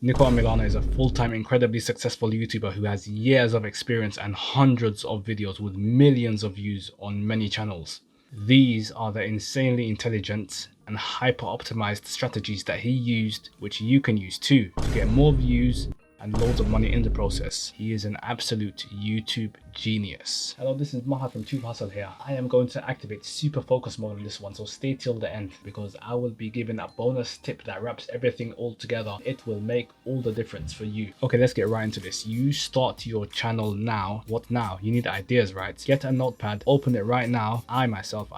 Niko Milana is a full-time, incredibly successful YouTuber who has years of experience and hundreds of videos with millions of views on many channels. These are the insanely intelligent and hyper-optimized strategies that he used, which you can use too, to get more views and loads of money in the process. He is an absolute YouTube genius. Hello, this is Maha from Tube Hustle here. I am going to activate super focus mode on this one, so stay till the end because I will be giving a bonus tip that wraps everything all together. It will make all the difference for you. Okay, let's get right into this. You start your channel now. What now? You need ideas, right? Get a notepad, open it right now. I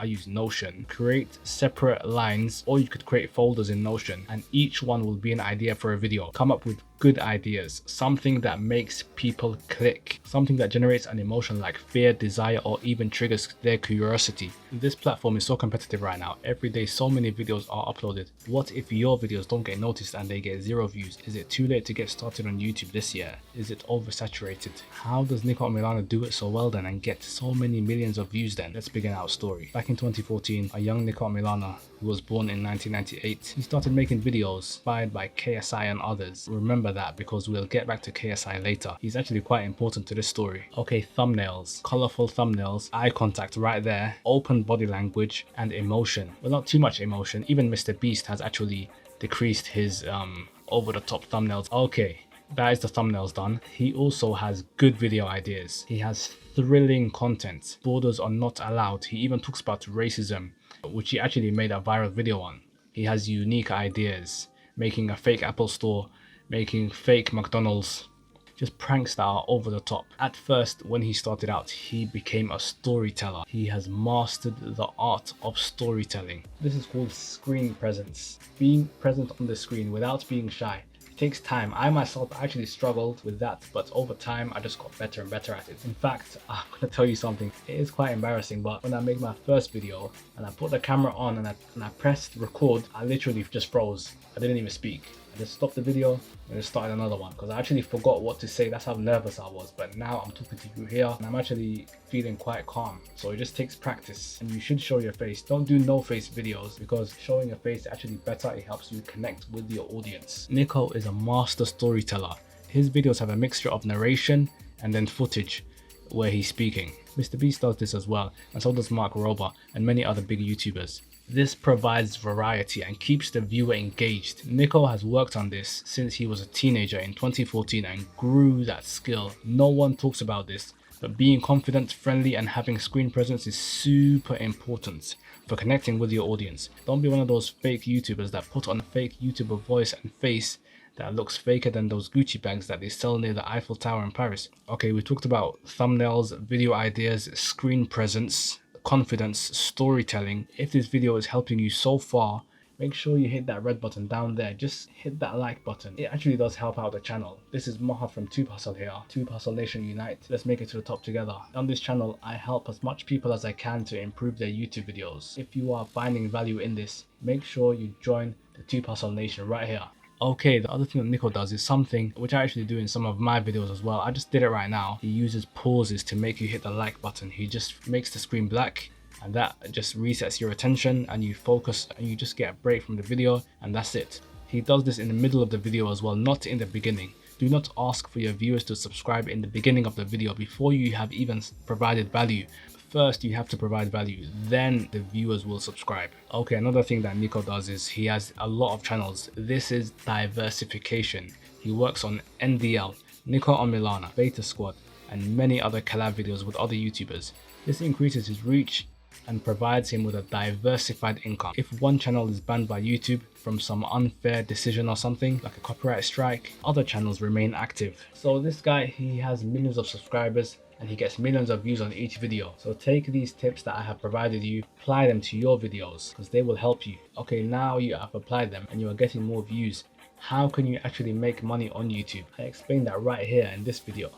use Notion. Create separate lines, or you could create folders in Notion, and each one will be an idea for a video. Come up with good ideas, something that makes people click, something that generates an emotion like fear, desire, or even triggers their curiosity. This platform is so competitive right now. Every day so many videos are uploaded. What if your videos don't get noticed and they get 0 views? Is it too late to get started on YouTube this year? Is it oversaturated? How does Niko Milana do it so well then and get so many millions of views then? Let's begin our story. Back in 2014, a young Niko Milana who was born in 1998, he started making videos inspired by KSI and others. Remember that because we'll get back to KSI later. He's actually quite important to this story. Okay, thumbnails, colorful thumbnails, eye contact right there, open body language, and emotion. Well, not too much emotion. Even Mr. Beast has actually decreased his over the top thumbnails. Okay, that is the thumbnails done. He also has good video ideas. He has thrilling content. Borders are not allowed. He even talks about racism, which he actually made a viral video on. He has unique ideas, making a fake Apple store, making fake McDonald's, just pranks that are over the top. At first, when he started out, he became a storyteller. He has mastered the art of storytelling. This is called screen presence. Being present on the screen without being shy. It takes time. I myself actually struggled with that, but over time I just got better and better at it. In fact, I'm gonna tell you something. It is quite embarrassing, but when I made my first video and I put the camera on and I pressed record, I literally just froze. I didn't even speak. I just stopped the video and just started another one because I actually forgot what to say. That's how nervous I was. But now I'm talking to you here and I'm actually feeling quite calm. So it just takes practice, and you should show your face. Don't do no face videos because showing your face is actually better. It helps you connect with your audience. Niko is a master storyteller. His videos have a mixture of narration and then footage where he's speaking. Mr. Beast does this as well, and so does Mark Rober and many other big YouTubers. This provides variety and keeps the viewer engaged. Niko has worked on this since he was a teenager in 2014 and grew that skill. No one talks about this, but being confident, friendly, and having screen presence is super important for connecting with your audience. Don't be one of those fake YouTubers that put on a fake YouTuber voice and face that looks faker than those Gucci bags that they sell near the Eiffel Tower in Paris. Okay, we talked about thumbnails, video ideas, screen presence, confidence, storytelling. If this video is helping you so far, make sure you hit that red button down there. Just hit that like button. It actually does help out the channel. This is Maha from Tube Hustle here. Tube Hustle Nation Unite. Let's make it to the top together. On this channel, I help as much people as I can to improve their YouTube videos. If you are finding value in this, make sure you join the Tube Hustle Nation right here. Okay, the other thing that Niko does is something which I actually do in some of my videos as well. I just did it right now. He uses pauses to make you hit the like button. He just makes the screen black and that just resets your attention and you focus and you just get a break from the video, and that's it. He does this in the middle of the video as well, not in the beginning. Do not ask for your viewers to subscribe in the beginning of the video before you have even provided value. First, you have to provide value, then the viewers will subscribe. Okay, another thing that Niko does is he has a lot of channels. This is diversification. He works on NDL, Niko Milana, Beta Squad, and many other collab videos with other YouTubers. This increases his reach and provides him with a diversified income. If one channel is banned by YouTube from some unfair decision or something, like a copyright strike, other channels remain active. So this guy, he has millions of subscribers and he gets millions of views on each video. So take these tips that I have provided you, apply them to your videos because they will help you. Okay, now you have applied them and you are getting more views. How can you actually make money on YouTube? I explained that right here in this video.